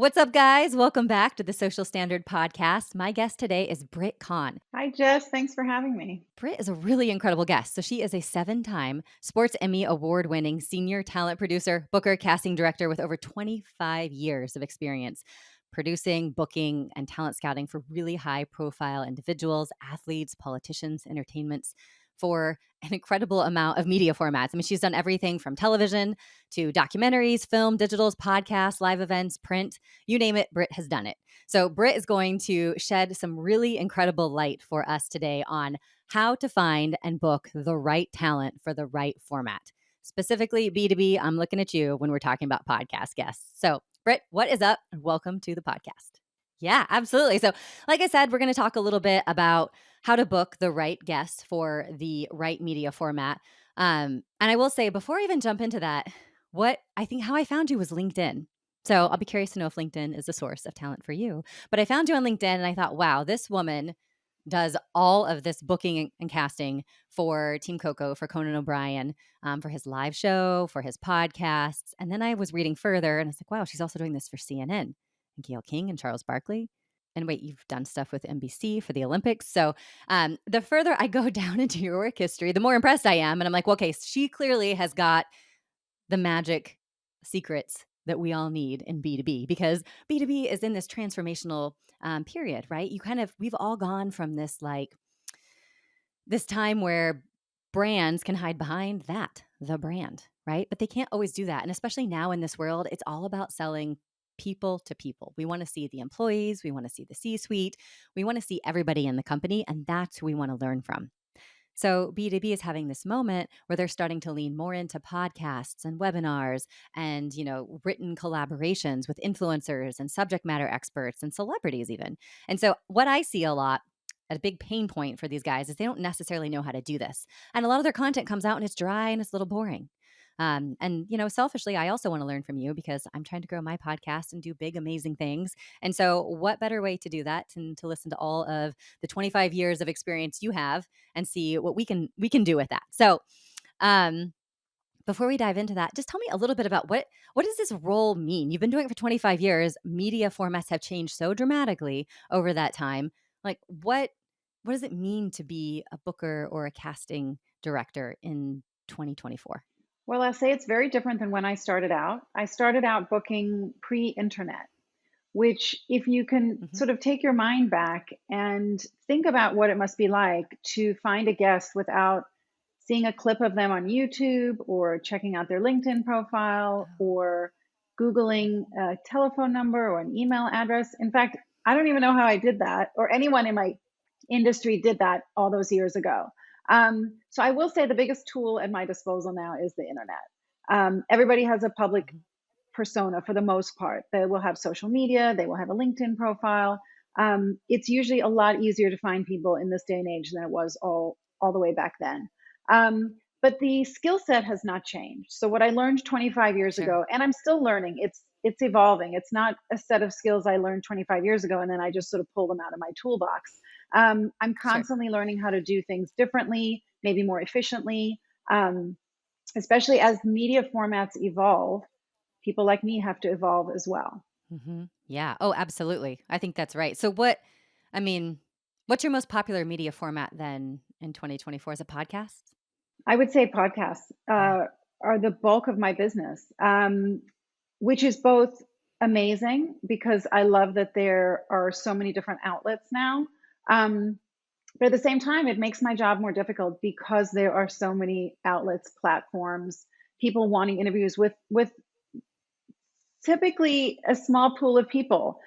What's up, guys? Welcome back to the Social Standard Podcast. My guest today is Britt Kahn. Hi, Jess. Thanks for having me. Britt is a really incredible guest. So, she is a 7-time Sports Emmy award winning senior talent producer, booker, casting director with over 25 years of experience producing, booking, and talent scouting for really high profile individuals, athletes, politicians, entertainments for an incredible amount of media formats. I mean, she's done everything from television to documentaries, film, digitals, podcasts, live events, print, you name it, Britt has done it. So, Britt is going to shed some really incredible light for us today on how to find and book the right talent for the right format. Specifically, B2B, I'm looking at you when we're talking about podcast guests. So, Britt, what is up? And welcome to the podcast. Yeah, absolutely. So, like I said, we're going to talk a little bit about how to book the right guest for the right media format. And I will say, before I even jump into that, what I think how I found you was LinkedIn. So, I'll be curious to know if LinkedIn is a source of talent for you. But I found you on LinkedIn and I thought, wow, this woman does all of this booking and casting for Team Coco, for Conan O'Brien, for his live show, for his podcasts. And then I was reading further and I was like, wow, she's also doing this for CNN and Gayle King and Charles Barkley. And wait, you've done stuff with NBC for the Olympics. So the further I go down into your work history, the more impressed I am. And I'm like, well, okay, she clearly has got the magic secrets that we all need in B2B because B2B is in this transformational period, right? We've all gone from this time where brands can hide behind the brand, right? But they can't always do that. And especially now in this world, it's all about selling people to people. We want to see the employees, we want to see the C-suite, we want to see everybody in the company, and that's who we want to learn from. So B2B is having this moment where they're starting to lean more into podcasts and webinars and, written collaborations with influencers and subject matter experts and celebrities even. And so what I see a lot, a big pain point for these guys is they don't necessarily know how to do this. And a lot of their content comes out and it's dry and it's a little boring. Selfishly, I also want to learn from you because I'm trying to grow my podcast and do big, amazing things. And so, what better way to do that than to listen to all of the 25 years of experience you have and see what we can do with that. So, before we dive into that, just tell me a little bit about what does this role mean? You've been doing it for 25 years. Media formats have changed so dramatically over that time. Like, what does it mean to be a booker or a casting director in 2024? Well, I'll say it's very different than when I started out. I started out booking pre internet, which, if you can Hmm. sort of take your mind back and think about what it must be like to find a guest without seeing a clip of them on YouTube or checking out their LinkedIn profile or Googling a telephone number or an email address. In fact, I don't even know how I did that, or anyone in my industry did that all those years ago. So I will say the biggest tool at my disposal now is the internet. Everybody has a public Mhm. persona for the most part. They will have social media, they will have a LinkedIn profile. It's usually a lot easier to find people in this day and age than it was all the way back then. But the skill set has not changed. So what I learned 25 years Sure. ago, and I'm still learning, it's evolving. It's not a set of skills I learned 25 years ago and then I just sort of pull them out of my toolbox. I'm Sure. constantly learning how to do things differently, maybe more efficiently, um, especially as media formats evolve. People like me have to evolve as well. Yeah. Oh, absolutely. I think that's right. So I mean, what's your most popular media format then in 2024? Is it podcasts? I would say podcasts Yeah. are the bulk of my business, which is both amazing because I love that there are so many different outlets now. Um, but at the same time, it makes my job more difficult because there are so many outlets, platforms, people wanting interviews with typically a small pool of people.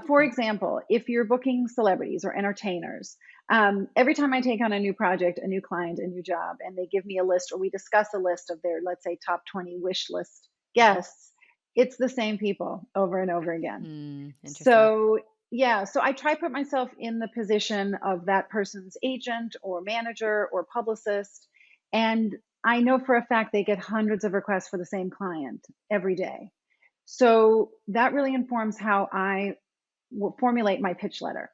For Mhm. example, if you're booking celebrities or entertainers, every time I take on a new project, a new client, a new job, and they give me a list or we discuss a list of their, let's say, top 20 wish list guests, it's the same people over and over again. Interesting. So, yeah, so I try to put myself in the position of that person's agent or manager or publicist. And I know for a fact they get hundreds of requests for the same client every day. So that really informs how I formulate my pitch letter.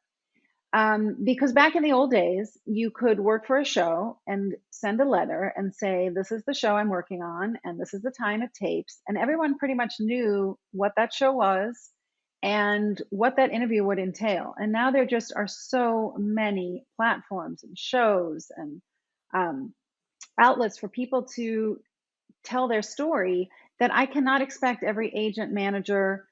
Because back in the old days, you could work for a show and send a letter and say, this is the show I'm working on, and this is the time it tapes. And everyone pretty much knew what that show was and what that interview would entail. And now there just are so many platforms and shows and um, outlets for people to tell their story that I cannot expect every agent, manager,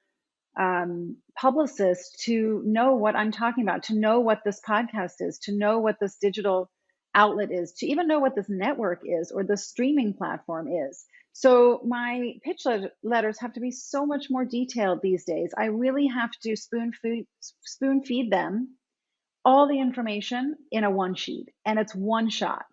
publicist to know what I'm talking about, to know what this podcast is, to know what this digital outlet is, to even know what this network is or the streaming platform is. So my letters have to be so much more detailed these days. I really have to spoon feed them all the information in a one sheet, and it's one shot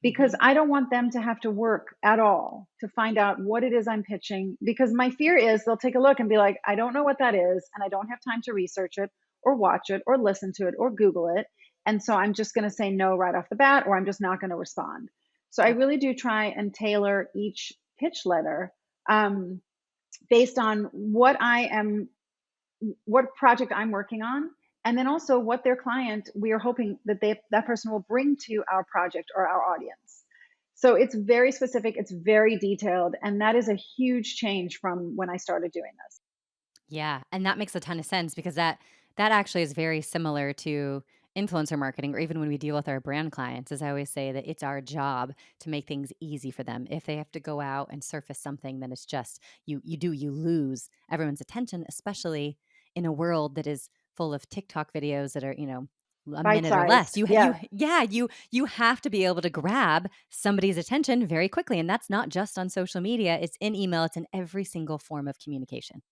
because Hmm. I don't want them to have to work at all to find out what it is I'm pitching. Because my fear is they'll take a look and be like, I don't know what that is, and I don't have time to research it or watch it or listen to it or Google it. And so I'm just going to say no right off the bat, or I'm just not going to respond. So I Yep. really do try and tailor each pitch letter um, based on what project I'm working on, and then also what their client we are hoping that that person will bring to our project or our audience. So it's very specific, it's very detailed, and that is a huge change from when I started doing this. Yeah, and that makes a ton of sense because that actually is very similar to influencer marketing or even when we deal with our brand clients. As I always say that it's our job to make things easy for them. If they have to go out and surface something, then it's just you lose everyone's attention, especially in a world that is full of TikTok videos that are, a Bite minute or less. sized, yeah. You have to be able to grab somebody's attention very quickly, and that's not just on social media. It's in email, it's in every single form of communication.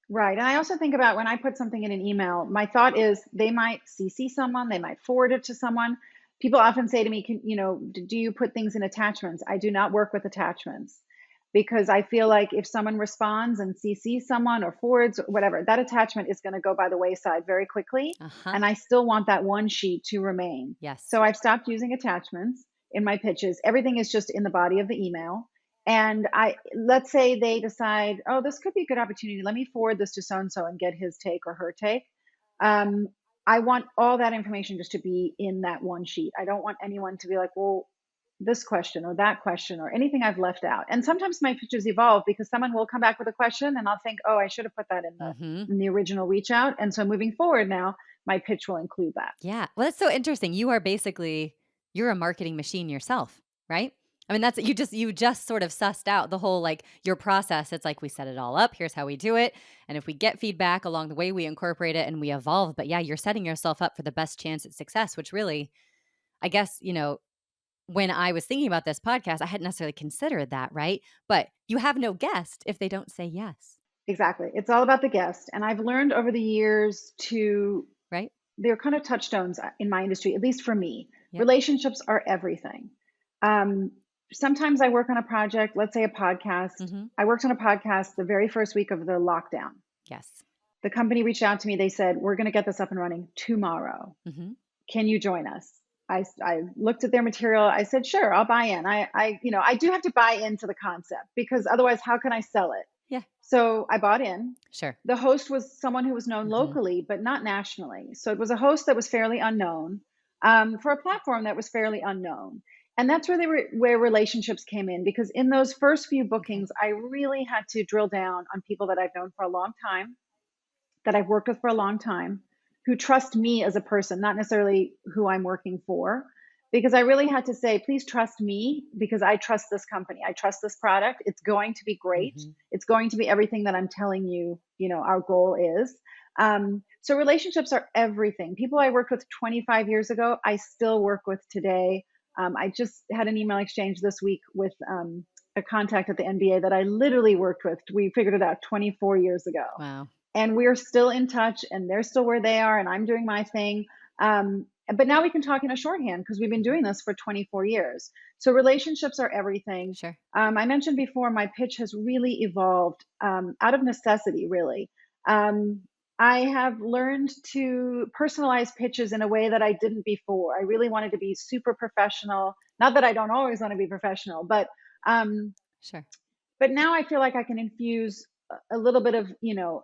Right. And I also think about when I put something in an email, my thought is they might CC someone, they might forward it to someone. People often say to me, do you put things in attachments? I do not work with attachments because I feel like if someone responds and CC someone or forwards, whatever, that attachment is going to go by the wayside very quickly. Uh-huh. And I still want that one sheet to remain. Yes. So I've stopped using attachments in my pitches. Everything is just in the body of the email. And I let's say they decide, oh, this could be a good opportunity. Let me forward this to so and so and get his take or her take. Um, I want all that information just to be in that one sheet. I don't want anyone to be like, well, this question or that question or anything I've left out. And sometimes my pitches evolve because someone will come back with a question and I'll think, oh, I should have put that Mhm. in the original reach out. And so moving forward now, my pitch will include that. Yeah. Well, that's so interesting. You're a marketing machine yourself, right? I mean, that's you just sort of sussed out the whole like your process. It's like we set it all up, here's how we do it. And if we get feedback along the way, we incorporate it and we evolve. But yeah, you're setting yourself up for the best chance at success, which really, I guess, when I was thinking about this podcast, I hadn't necessarily considered that, right? But you have no guest if they don't say yes, Exactly. It's all about the guest. And I've learned over the years to right? they're kind of touchstones in my industry, at least for me. Yep. Relationships are everything. Um, Sometimes I work on a project, let's say a podcast. Mhm. I worked on a podcast the very first week of the lockdown. Yes. The company reached out to me. They said, we're going to get this up and running tomorrow. Mhm. Can you join us? I looked at their material. I said, sure, I'll buy in. I do have to buy into the concept because otherwise, how can I sell it? Yeah. So I bought in. Sure. The host was someone who was known Mhm. locally, but not nationally. So it was a host that was fairly unknown for a platform that was fairly unknown. And that's where relationships came in because in those first few Okay. bookings, I really had to drill down on people that I've known for a long time, that I've worked with for a long time, who trust me as a person, not necessarily who I'm working for. Because I really had to say, please trust me because I trust this company. I trust this product. It's going to be great. Mhm. It's going to be everything that I'm telling you, our goal is. So relationships are everything. People I worked with 25 years ago, I still work with today. I just had an email exchange this week with a contact at the NBA that I literally worked with. We figured it out 24 years ago Wow. and we're still in touch and they're still where they are and I'm doing my thing. But now we can talk in a shorthand because we've been Mhm. doing this for 24 years. So relationships are everything. Sure. I mentioned before, my pitch has really evolved out of necessity, really. Um, I have learned to personalize pitches in a way that I didn't before. I really wanted to be super professional. Not that I don't always want to be professional, um, Sure. but now I feel like I can infuse a little bit of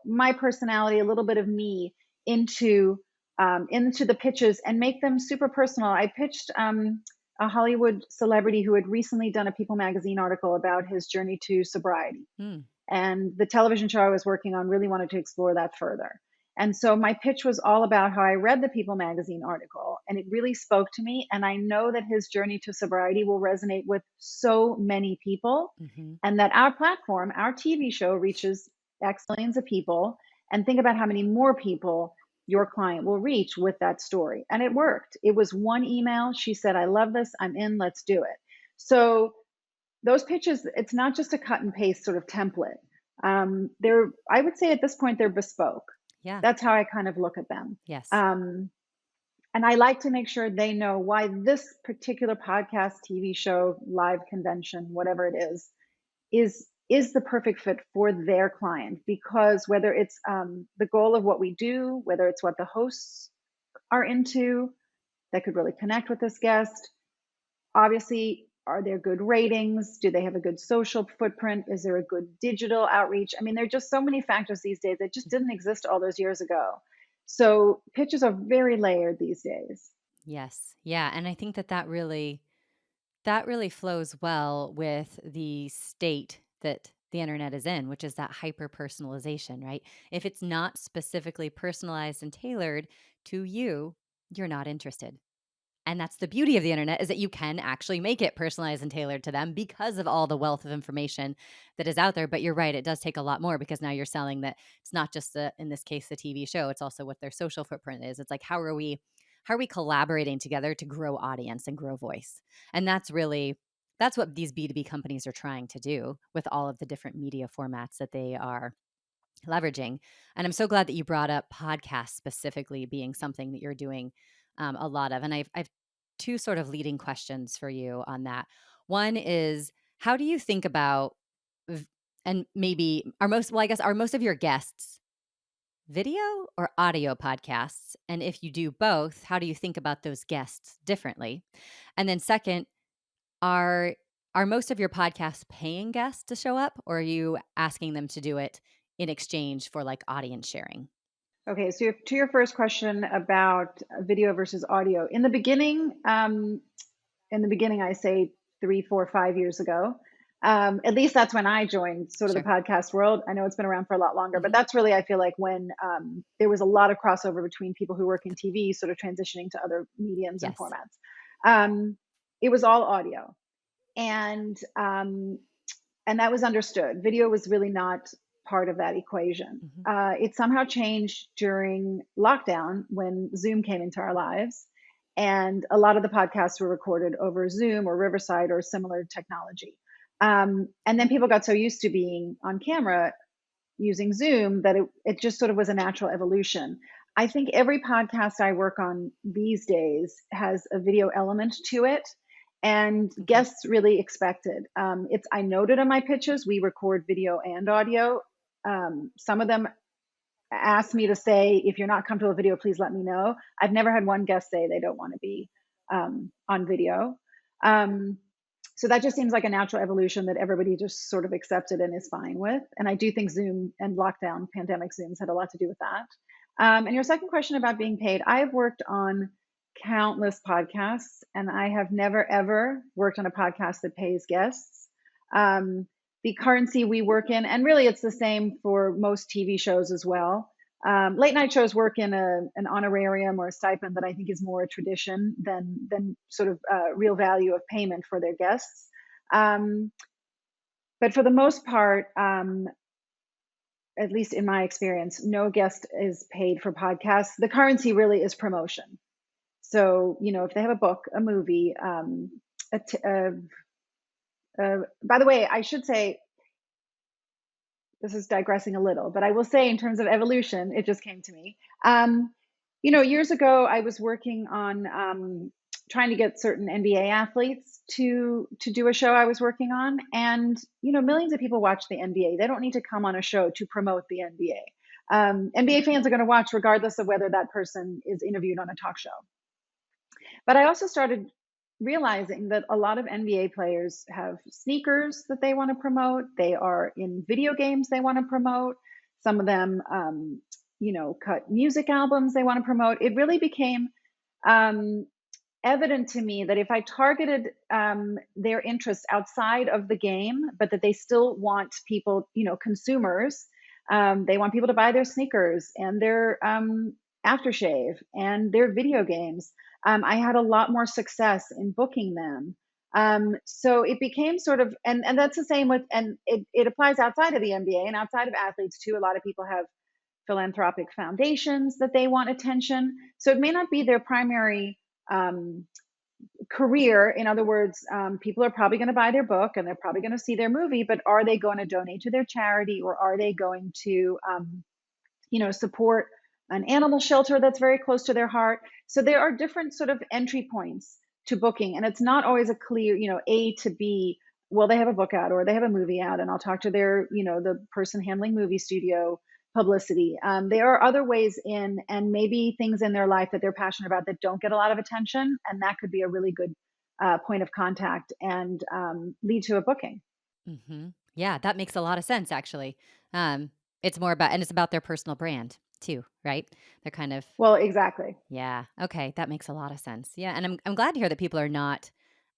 my personality, a little bit of me into the pitches and make them super personal. I pitched a Hollywood celebrity who had recently done a People magazine article about his journey to sobriety, Mm. and the television show I was working on really wanted to explore that further. And so my pitch was all about how I read the People magazine article and it really spoke to me. And I know that his journey to sobriety will resonate with so many people, Hmm. and that our platform, our TV show, reaches X millions of people. And think about how many more people your client will reach with that story. And it worked. It was one email. She said, I love this. I'm in. Let's do it. So those pitches, it's not just a cut and paste sort of template. They're, I would say at this point, they're bespoke. Yeah. That's how I kind of look at them. Yes. Um, and I like to make sure they know why this particular podcast, TV show, live convention, whatever it is the perfect fit for their client. Because whether it's the goal of what we do, whether it's what the hosts are into that could really connect with this guest, obviously, are there good ratings? Do they have a good social footprint? Is there a good digital outreach? I mean, there are just so many factors these days that just didn't exist all those years ago. So pitches are very layered these days. Yes. Yeah. And I think that that really flows well with the state that the internet is in, which is that hyper personalization, right? If it's not specifically personalized and tailored to you, you're not interested. And that's the beauty of the internet, is that you can actually make it personalized and tailored to them because of all the wealth of information that is out there. But you're right, it does take a lot more, because now you're selling that it's not just in this case, the TV show, it's also what their social footprint is. It's like, how are we collaborating together to grow audience and grow voice? And that's what these B2B companies are trying to do with all of the different media formats that they are leveraging. And I'm so glad that you brought up podcasts specifically being something that you're doing a lot of. And I've two sort of leading questions for you on that. One is, how do you think about, v- and maybe I guess, are most of your guests video or audio podcasts? And if you do both, how do you think about those guests differently? And then second, are are most of your podcasts paying guests to show up, or are you asking them to do it in exchange for like audience sharing? Okay, so to your first question about video versus audio, in the beginning, I say 3, 4, 5 years ago. At least that's when I joined sort of the Sure. podcast world. I know it's been around for a lot longer, but Hmm. that's really, I feel like, when there was a lot of crossover between people who work in TV, sort of transitioning to other mediums and Yes. formats. Um, it was all audio, and that was understood. Video was really not part of that equation. Hmm. It somehow changed during lockdown when Zoom came into our lives. And a lot of the podcasts were recorded over Zoom or Riverside or similar technology. And then people got so used to being on camera using Zoom that it just sort of was a natural evolution. I think every podcast I work on these days has a video element to it, and Okay. guests really expect it. It's I noted on my pitches we record video and audio. Some of them ask me to say, if you're not comfortable with video, please let me know. I've never had one guest say they don't want to be on video. Um, so that just seems like a natural evolution that everybody just sort of accepted and is fine with. And I do think Zoom and lockdown, pandemic Zooms had a lot to do with that. And your second question about being paid, I've worked on countless podcasts, and I have never ever worked on a podcast that pays guests. Um, the currency we work in, and really it's the same for most TV shows as well. Late night shows work in an honorarium or a stipend that I think is more a tradition than sort of real value of payment for their guests. Um, but for the most part, at least in my experience, no guest is paid for podcasts. The currency really is promotion. So, if they have a book, a movie, a t- by the way, I should say, this is digressing a little, but I will say, in terms of evolution, it just came to me. Years ago, I was working on trying to get certain NBA athletes to do a show I was working on, and millions of people watch the NBA. They don't need to come on a show to promote the NBA. NBA fans are going to watch regardless of whether that person is interviewed on a talk show. But I also started realizing that a lot of NBA players have sneakers that they want to promote. They are in video games they want to promote. Some of them, cut music albums they want to promote. It really became um, evident to me that if I targeted their interests outside of the game, but that they still want people, consumers, They want people to buy their sneakers and their aftershave and their video games. I had a lot more success in booking them. So it became sort of, and that's the same with, and it applies outside of the NBA and outside of athletes too. A lot of people have philanthropic foundations that they want attention. So it may not be their primary um, career. In other words, people are probably going to buy their book and they're probably going to see their movie, but are they going to donate to their charity, or are they going to, support an animal shelter that's very close to their heart? So there are different sort of entry points to booking, and it's not always a clear, A to B. Well, they have a book out or they have a movie out, and I'll talk to their, the person handling movie studio publicity. There are other ways in, and maybe things in their life that they're passionate about that don't get a lot of attention, and that could be a really good point of contact and lead to a booking. Yeah, that makes a lot of sense, actually. Um, it's more about, and it's about their personal brand too, right? They're kind of, Well, exactly. yeah. Okay, that makes a lot of sense. Yeah, and I'm glad to hear that people are not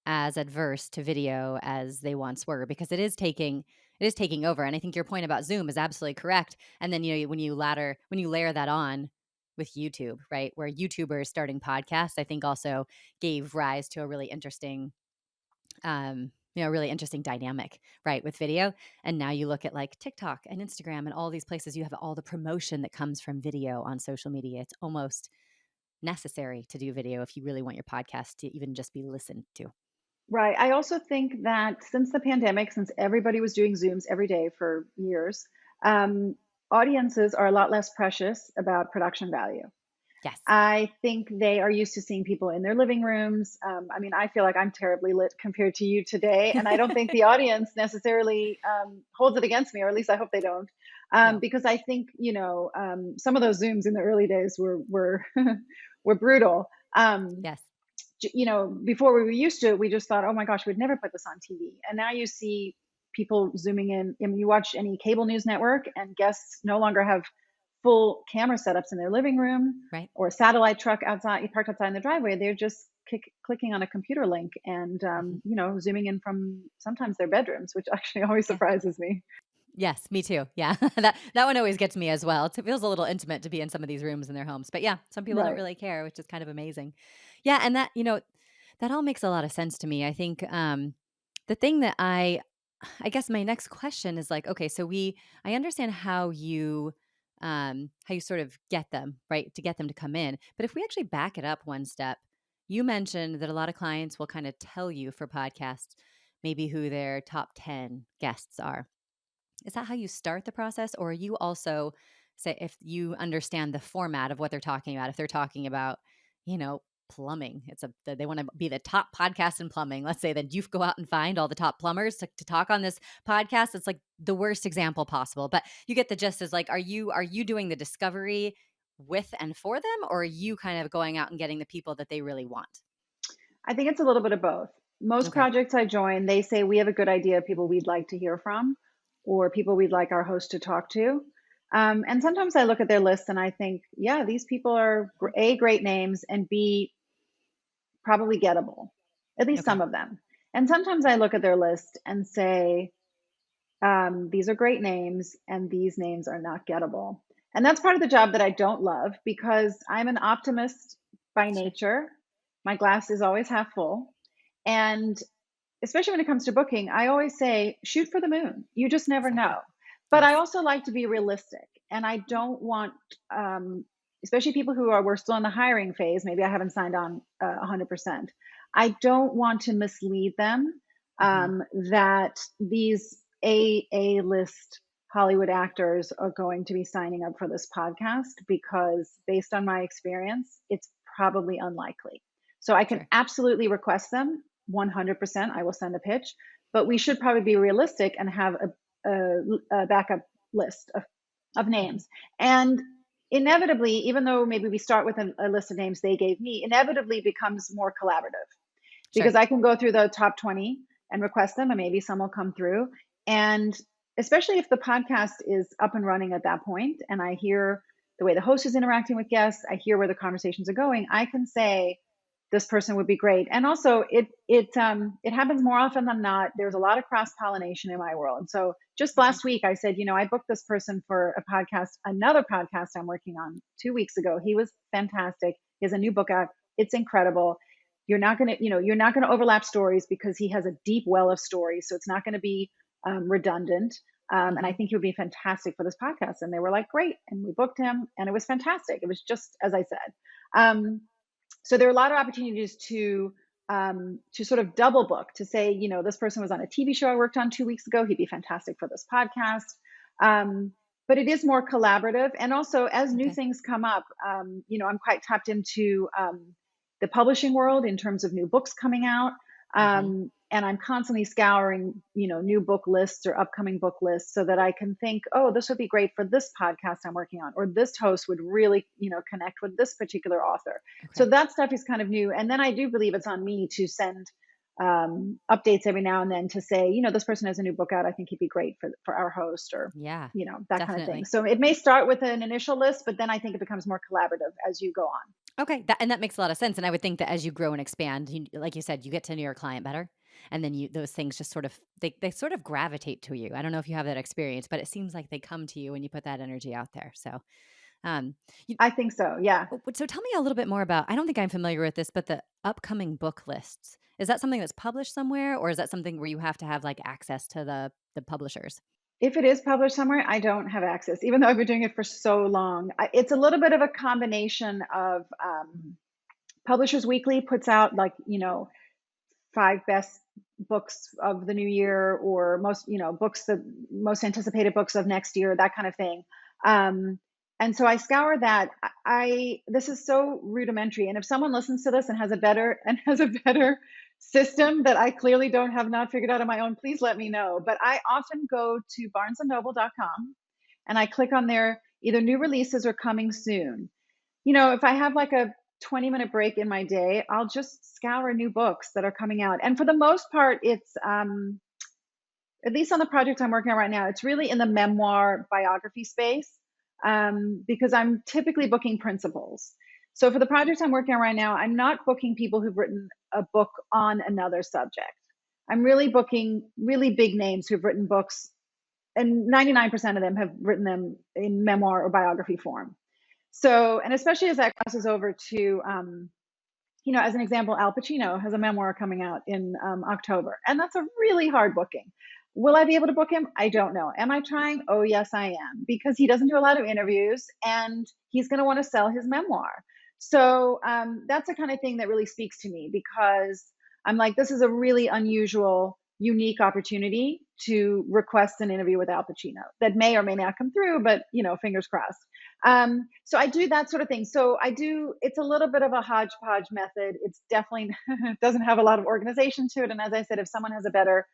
as adverse to video as they once were, because it is taking over. And I think your point about Zoom is absolutely correct. And then when you layer that on with YouTube, right, where YouTubers starting podcasts, I think also gave rise to a really interesting dynamic, right, with video. And now you look at like TikTok and Instagram and all these places, you have all the promotion that comes from video on social media. It's almost necessary to do video if you really want your podcast to even just be listened to. Right. I also think that since the pandemic, since everybody was doing Zooms every day for years, um, audiences are a lot less precious about production value. Yes. I think they are used to seeing people in their living rooms. I mean, I feel like I'm terribly lit compared to you today, and I don't think the audience necessarily holds it against me, or at least I hope they don't, No. because I think some of those Zooms in the early days were were brutal. Yes. Before we were used to it, we just thought, oh my gosh, we'd never put this on TV. And now you see people zooming in. And you watch any cable news network, and guests no longer have full camera setups in their living room Right. or a satellite truck outside, parked outside in the driveway. They're just clicking on a computer link and, Mhm. zooming in from sometimes their bedrooms, which actually always Yeah. surprises me. Yes, me too. Yeah. That one always gets me as well. It feels a little intimate to be in some of these rooms in their homes. But yeah, some people don't Right. really care, which is kind of amazing. Yeah, and that all makes a lot of sense to me. I think the thing that I guess my next question is like, okay, so I understand how you sort of get them, right? To get them to come in. But if we actually back it up one step, you mentioned that a lot of clients will kind of tell you for podcasts maybe who their top 10 guests are. Is that how you start the process? Or you also say, if you understand the format of what they're talking about, if they're talking about, plumbing, they want to be the top podcast in plumbing. Let's say that you go out and find all the top plumbers to talk on this podcast. It's like the worst example possible, but you get the gist. Is like, are you doing the discovery with and for them, or are you kind of going out and getting the people that they really want? I think it's a little bit of both. Most Okay. projects I join, they say we have a good idea of people we'd like to hear from, or people we'd like our host to talk to. And sometimes I look at their list and I think, yeah, these people are A, great names, and B, probably gettable, at least some Okay. of them. And sometimes I look at their list and say, these are great names, and these names are not gettable. And that's part of the job that I don't love, because I'm an optimist by Sure. nature. My glass is always half full. And especially when it comes to booking, I always say, shoot for the moon. You just never know. Exactly. But I Yes. also like to be realistic. And I don't want, um, especially people who we're still in the hiring phase, maybe I haven't signed on 100%. I don't want to mislead them Hmm. that these A list Hollywood actors are going to be signing up for this podcast, because based on my experience, it's probably unlikely. So I can Sure. absolutely request them 100%. I will send a pitch, but we should probably be realistic and have a backup list of Hmm. names. And inevitably, even though maybe we start with a list of names they gave me, inevitably becomes more collaborative, because Sure. I can go through the top 20 and request them, and maybe some will come through. And especially if the podcast is up and running at that point, and I hear the way the host is interacting with guests, I hear where the conversations are going, I can say, this person would be great. And also it happens more often than not. There's a lot of cross pollination in my world. So just Mhm. last week I said, I booked this person for a podcast, another podcast I'm working on 2 weeks ago. He was fantastic. He has a new book out. It's incredible. You're not going to overlap stories because he has a deep well of stories. So it's not going to be redundant. And I Mhm. think he would be fantastic for this podcast. And they were like, great. And we booked him and it was fantastic. It was just as I said. Um, so there are a lot of opportunities to sort of double book, to say, this person was on a TV show I worked on 2 weeks ago. He'd be fantastic for this podcast. Um, but it is more collaborative. And also as new Okay. things come up, I'm quite tapped into the publishing world in terms of new books coming out. Mhm. And I'm constantly scouring, new book lists or upcoming book lists so that I can think, oh, this would be great for this podcast I'm working on, or this host would really, connect with this particular author. So Okay. that stuff is kind of new. And then I do believe it's on me to send updates every now and then to say, this person has a new book out. I think he'd be great for our host, or, Yeah, that kind of thing. definitely. So it may start with an initial list, but then I think it becomes more collaborative as you go on. Okay, that makes a lot of sense, and I would think that as you grow and expand, like you said, you get to know your client better, and then those things just sort of they sort of gravitate to you. I don't know if you have that experience, but it seems like they come to you when you put that energy out there. So, um, you, I think so. Yeah. so tell me a little bit more about. I don't think I'm familiar with this, but the upcoming book lists. Is that something that's published somewhere, or is that something where you have to have like access to the publishers? If it is published somewhere, I don't have access, even though I've been doing it for so long. It's a little bit of a combination of Publishers Weekly puts out, like, five best books of the new year, or most, books, the most anticipated books of next year, that kind of thing. Um, and so I scour that. This is so rudimentary. And if someone listens to this and has a better system that I clearly don't have not figured out on my own, please let me know. But I often go to barnesandnoble.com and I click on their either new releases or coming soon. If I have like a 20-minute break in my day, I'll just scour new books that are coming out. And for the most part, it's at least on the project I'm working on right now, it's really in the memoir biography space, because I'm typically booking principals. So for the project I'm working on right now, I'm not booking people who've written a book on another subject. I'm really booking really big names who've written books, and 99% of them have written them in memoir or biography form. So, and especially as that crosses over to, as an example, Al Pacino has a memoir coming out in October, and that's a really hard booking. Will I be able to book him? I don't know. Am I trying? Oh, yes, I am, because he doesn't do a lot of interviews and he's going to want to sell his memoir. So that's the kind of thing that really speaks to me, because I'm like, this is a really unusual, unique opportunity to request an interview with Al Pacino that may or may not come through, but fingers crossed. So I do that sort of thing. So it's a little bit of a hodgepodge method. It's definitely doesn't have a lot of organization to it. And as I said, if someone has a better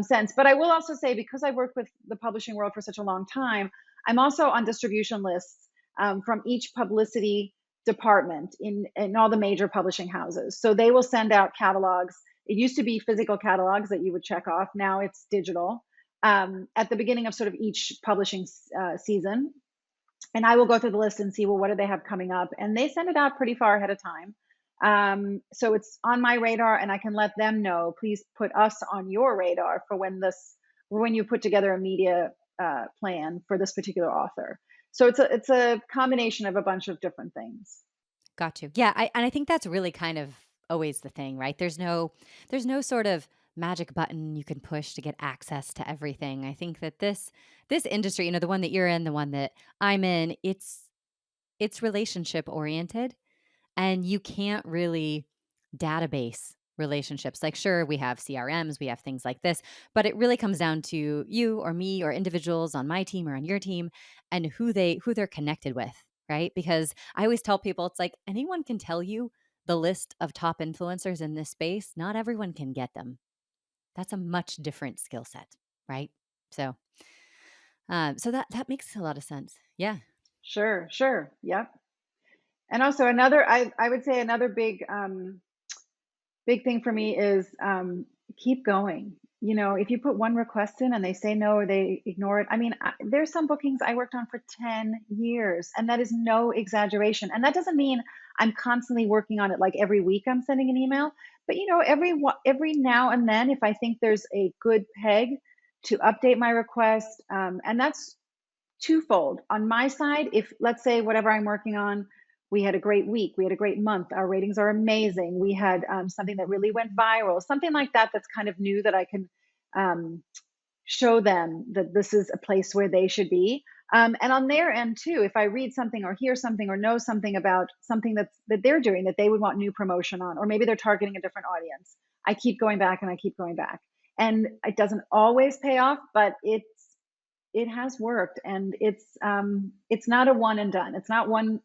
sense, but I will also say, because I've worked with the publishing world for such a long time, I'm also on distribution lists from each publicity department in all the major publishing houses. So they will send out catalogs. It used to be physical catalogs that you would check off. Now it's digital, at the beginning of sort of each publishing season. And I will go through the list and see, well, what do they have coming up? And they send it out pretty far ahead of time. So it's on my radar, and I can let them know, please put us on your radar for when you put together a media plan for this particular author. So it's a combination of a bunch of different things. Got you. Yeah, and I think that's really kind of always the thing, right? There's no sort of magic button you can push to get access to everything. I think that this industry, the one that you're in, the one that I'm in, it's relationship oriented, and you can't really database relationships. Like, sure, we have CRMs, we have things like this, but it really comes down to you or me or individuals on my team or on your team, and who they're connected with, right? Because I always tell people, it's like anyone can tell you the list of top influencers in this space. Not everyone can get them. That's a much different skill set, right? So, so that makes a lot of sense. Yeah. Sure, sure. Yep. And also I would say another big thing for me is keep going. if you put one request in and they say no or they ignore it, I mean, there's some bookings I worked on for 10 years, and that is no exaggeration. And that doesn't mean I'm constantly working on it like every week I'm sending an email, but every now and then, if I think there's a good peg to update my request, and that's twofold. On my side, if let's say whatever I'm working on, we had a great week, we had a great month, our ratings are amazing, we had something that really went viral, something like that that's kind of new that I can um, show them that this is a place where they should be. And on their end too, if I read something or hear something or know something about something that they're doing that they would want new promotion on, or maybe they're targeting a different audience, I keep going back and I keep going back. And it doesn't always pay off, but it has worked, and it's not a one and done. It's not one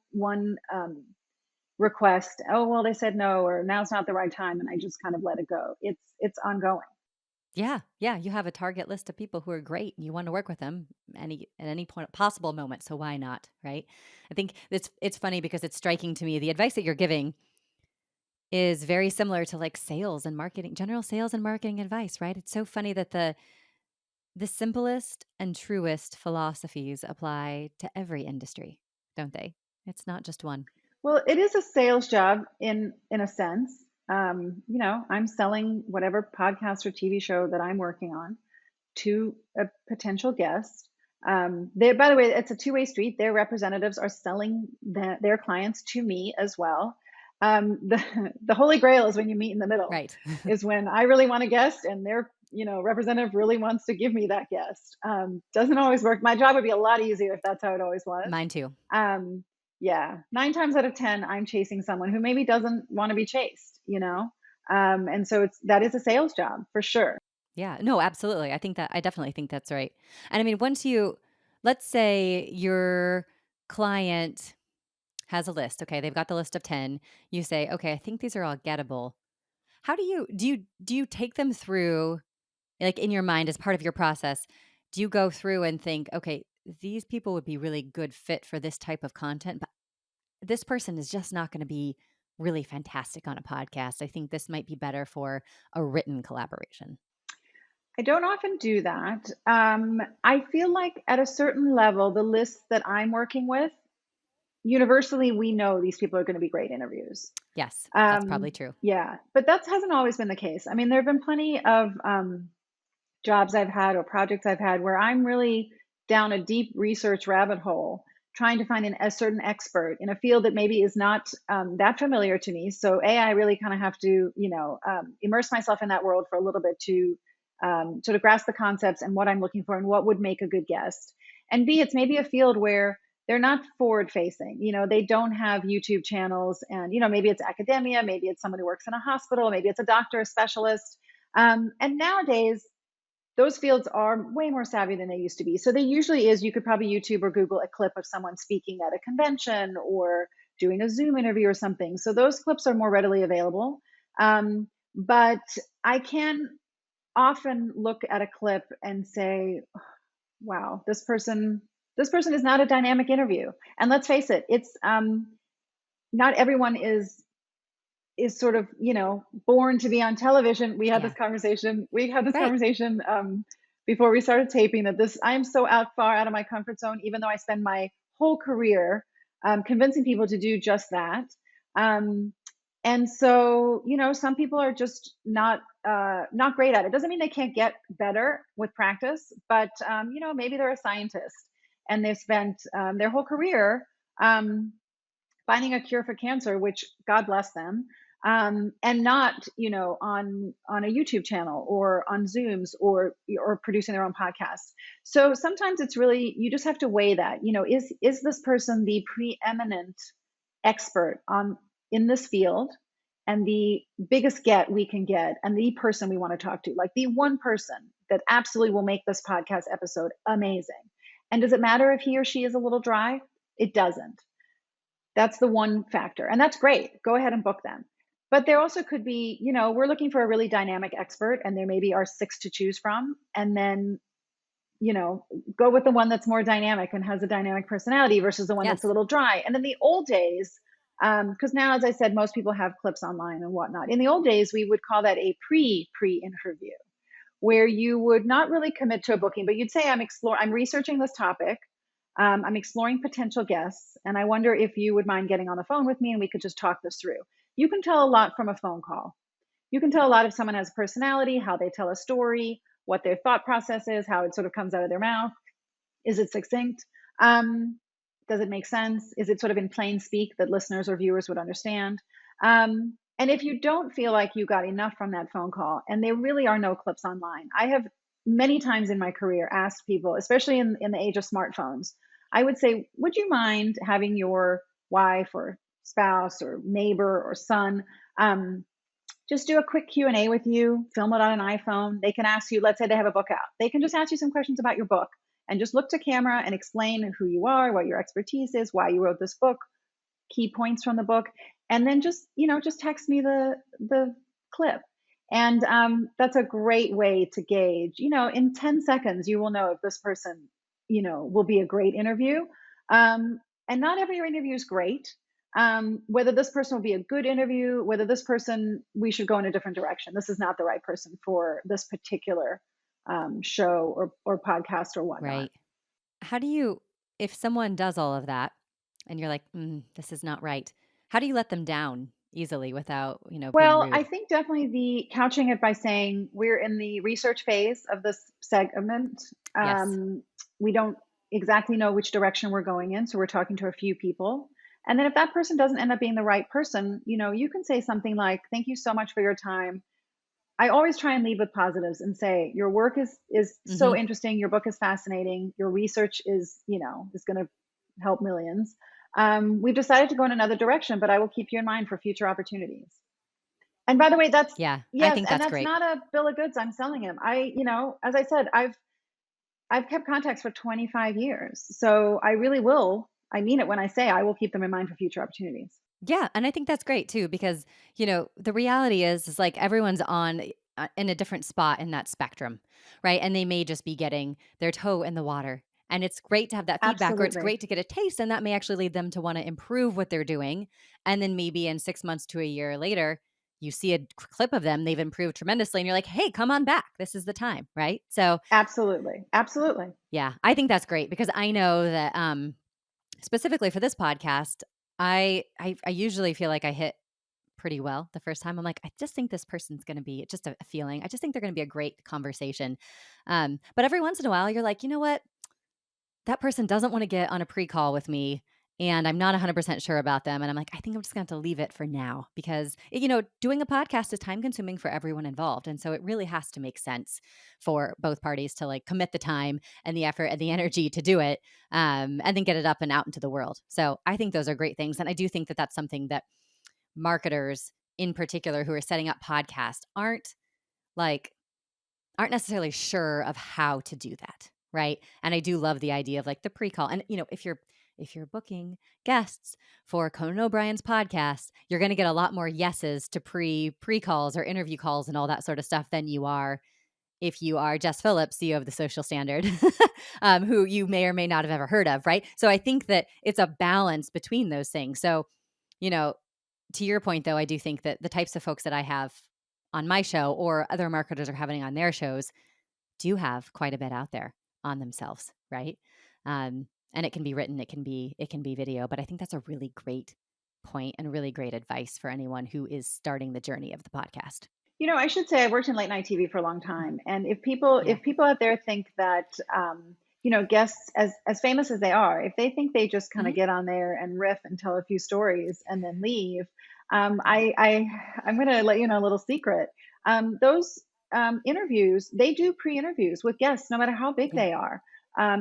request. Oh well, they said no, or now's not the right time, and I just kind of let it go. It's ongoing. Yeah, yeah, you have a target list of people who are great, and you wanna work with them at any point possible moment, so why not, right? I think it's funny because it's striking to me, the advice that you're giving is very similar to, like, sales and marketing general sales and marketing advice, right? It's so funny that the simplest and truest philosophies apply to every industry, don't they? It's not just one. Well, it is a sales job in a sense. I'm selling whatever podcast or TV show that I'm working on to a potential guest. By the way, it's a two-way street. Their representatives are selling their clients to me as well. The holy grail is when you meet in the middle, Right. is when I really want a guest and their representative really wants to give me that guest. Doesn't always work. My job would be a lot easier if that's how it always was. Mine too. Um, yeah, 9 times out of 10, I'm chasing someone who maybe doesn't want to be chased. And so that is a sales job for sure. Yeah, no, absolutely. I definitely think that's right. And I mean, let's say your client has a list, okay, they've got the list of 10. You say, "Okay, I think these are all gettable." How do you take them through, like, in your mind as part of your process, do you go through and think, "Okay, these people would be really good fit for this type of content, but this person is just not gonna be really fantastic on a podcast. I think this might be better for a written collaboration." I don't often do that. I feel like at a certain level, the list that I'm working with, universally, we know these people are going to be great interviews. Yes, that's probably Um, true. yeah, but that hasn't always been the case. I mean, there have been plenty of jobs I've had or projects I've had where I'm really down a deep research rabbit hole trying to find a certain expert in a field that maybe is not that familiar to me. So I really kind of have to, immerse myself in that world for a little bit to sort of grasp the concepts and what I'm looking for and what would make a good guest. And B, it's maybe a field where they're not forward facing. They don't have YouTube channels, and maybe it's academia, maybe it's someone who works in a hospital, maybe it's a doctor, a specialist. And nowadays, those fields are way more savvy than they used to be. So they usually is, you could probably YouTube or Google a clip of someone speaking at a convention or doing a Zoom interview or something. So those clips are more readily available. But I can often look at a clip and say, wow, this person is not a dynamic interview. And let's face it, it's not everyone is sort of born to be on television. We had Yeah. this conversation. We had this Right. conversation before we started taping, that I am so far out of my comfort zone, even though I spend my whole career convincing people to do just that. Um, and so some people are just not great at it. Doesn't mean they can't get better with practice, but maybe they're a scientist and they've spent their whole career um, finding a cure for cancer, which God bless them, and not on a YouTube channel or on Zooms or producing their own podcast. So sometimes it's really, you just have to weigh that. Is this person the preeminent expert on in this field, and the biggest get we can get, and the person we want to talk to, like the one person that absolutely will make this podcast episode amazing. And does it matter if he or she is a little dry? It doesn't. That's the one factor. And that's great. Go ahead and book them. But there also could be, we're looking for a really dynamic expert, and there maybe are six to choose from. And then, go with the one that's more dynamic and has a dynamic personality versus the one that's a Yes. little dry. And in the old days, because now, as I said, most people have clips online and whatnot. In the old days, we would call that a pre interview, where you would not really commit to a booking, but you'd say, I'm researching this topic. I'm exploring potential guests, and I wonder if you would mind getting on the phone with me and we could just talk this through. You can tell a lot from a phone call. You can tell a lot if someone has personality, how they tell a story, what their thought process is, how it sort of comes out of their mouth. Is it succinct? Um, does it make sense? Is it sort of in plain speak that listeners or viewers would understand? And if you don't feel like you got enough from that phone call, and there really are no clips online, I have many times in my career asked people, especially in the age of smartphones, I would say, would you mind having your wife or spouse or neighbor or son just do a quick Q&A with you, film it on an iPhone. They can ask you, let's say they have a book out. They can just ask you some questions about your book and just look to camera and explain who you are, what your expertise is, why you wrote this book, key points from the book, and then just text me the clip. And that's a great way to gauge. In 10 seconds, you will know if this person, will be a great interview. And not every interview is great. Whether this person will be a good interview, whether this person, we should go in a different direction. This is not the right person for this particular show or podcast or whatnot. Right. How do you, if someone does all of that and you're like, this is not right, how do you let them down easily without, being Well, I rude? think definitely the couching it by saying we're in the research phase of this segment. Yes. We don't exactly know which direction we're going in, so we're talking to a few people. And then if that person doesn't end up being the right person, you can say something like, "Thank you so much for your time." I always try and lead with positives and say, "Your work is so Hmm. interesting. Your book is fascinating. Your research is going to help millions. We've decided to go in another direction, but I will keep you in mind for future opportunities." And by the way, that's Yeah. I yes, think and that's that's great. not a bill of goods I'm selling him. As I said, I've kept contacts for 25 years. So I really will. I mean it when I say I will keep them in mind for future opportunities. Yeah, and I think that's great too because, the reality is like everyone's on in a different spot in that spectrum, right? And they may just be getting their toe in the water. And it's great to have that feedback or it's Absolutely. great to get a taste and that may actually lead them to want to improve what they're doing. And then maybe in 6 months to a year later, you see a clip of them, they've improved tremendously and you're like, "Hey, come on back. This is the time," right? So, Absolutely. Absolutely. yeah, I think that's great because I know that specifically for this podcast, I usually feel like I hit pretty well the first time. I'm like, I just think this person's going to be just a feeling. I just think they're going to be a great conversation. But every once in a while, you're like, you know what? That person doesn't want to get on a pre-call with me. And I'm not 100% sure about them. And I'm like, I think I'm just going to have to leave it for now because, doing a podcast is time consuming for everyone involved. And so it really has to make sense for both parties to like commit the time and the effort and the energy to do it and then get it up and out into the world. So I think those are great things. And I do think that that's something that marketers in particular who are setting up podcasts like aren't necessarily sure of how to do that, right? And I do love the idea of like the pre-call. And if you're booking guests for Conan O'Brien's podcast, you're going to get a lot more yeses to pre-calls or interview calls and all that sort of stuff than you are if you are Jess Phillips, CEO of the Social Standard, who you may or may not have ever heard of, right? So I think that it's a balance between those things. So, you know, to your point, though, I do think that the types of folks that I have on my show or other marketers are having on their shows do have quite a bit out there on themselves, right? And it can be written, it can be video, but I think that's a really great point and really great advice for anyone who is starting the journey of the podcast. I should say I worked in late night TV for a long Mhm. time, and if people Yeah. if people out there think that guests as famous as they are, if they think they just kind Hmm. of get on there and riff and tell a few stories and then leave, Yeah. I'm going to let you know a little secret. Those interviews, they do pre-interviews with guests, no matter how big Yeah. they are.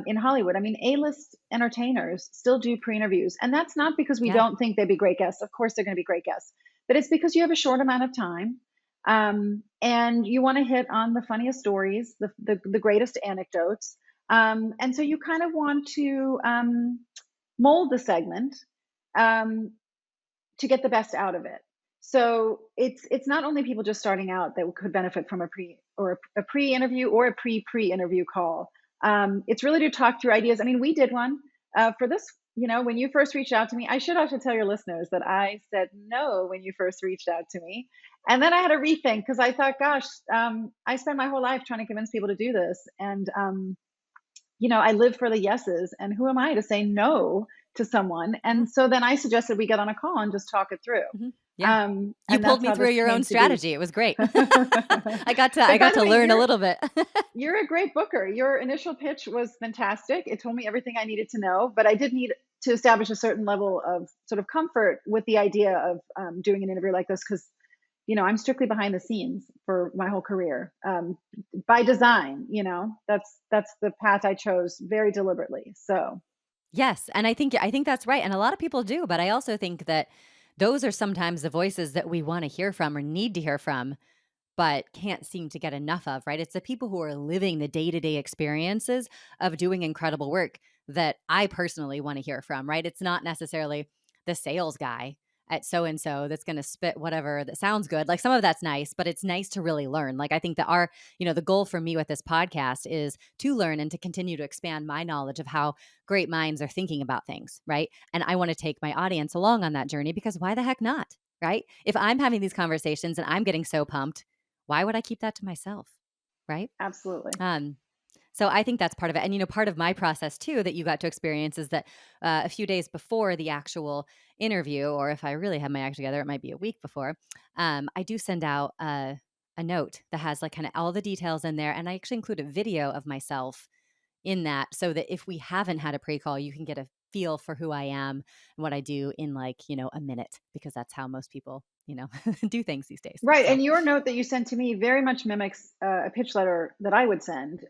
In Hollywood, I mean, A-list entertainers still do pre-interviews, and that's not because we Yeah. don't think they'd be great guests. Of course, they're going to be great guests, but it's because you have a short amount of time, and you want to hit on the funniest stories, the greatest anecdotes. And so you kind of want to mold the segment um, to get the best out of it. So it's not only people just starting out that could benefit from a pre interview or a pre interview call. It's really to talk through ideas. I mean, we did one. For this, when you first reached out to me, I should also tell your listeners that I said no when you first reached out to me. And then I had to rethink because I thought, gosh, I spent my whole life trying to convince people to do this. And, I live for the yeses. And who am I to say no to someone? Yeah. And so then I suggested we get on a call and just talk it through. Yeah. You And pulled that's me how through this your came own to be. strategy. It was great. I got to I But by got the to way, learn a little bit. you're a great booker. Your initial pitch was fantastic. It told me everything I needed to know, but I did need to establish a certain level of sort of comfort with the idea of doing an interview like this because, I'm strictly behind the scenes for my whole career by design. That's the path I chose very deliberately. So Yes, and I think that's right, and a lot of people do, but I also think that those are sometimes the voices that we wanna hear from or need to hear from, but can't seem to get enough of, right? It's the people who are living the day-to-day experiences of doing incredible work that I personally wanna hear from, right? It's not necessarily the sales guy at so and so that's gonna spit whatever that sounds good. Like, some of that's nice, but it's nice to really learn. Like, I think that the goal for me with this podcast is to learn and to continue to expand my knowledge of how great minds are thinking about things, right? And I wanna take my audience along on that journey because why the heck not, right? If I'm having these conversations and I'm getting so pumped, why would I keep that to myself? Right? absolutely. Um, so I think that's part of it. And, part of my process too that you got to experience is that a few days before the actual interview, or if I really have my act together, it might be a week before, I do send out a note that has like kind of all the details in there. And I actually include a video of myself in that so that if we haven't had a pre-call, you can get a feel for who I am and what I do in like, a minute, because that's how most people, do things these days. Right. So And your note that you sent to me very much mimics a pitch letter that I would send.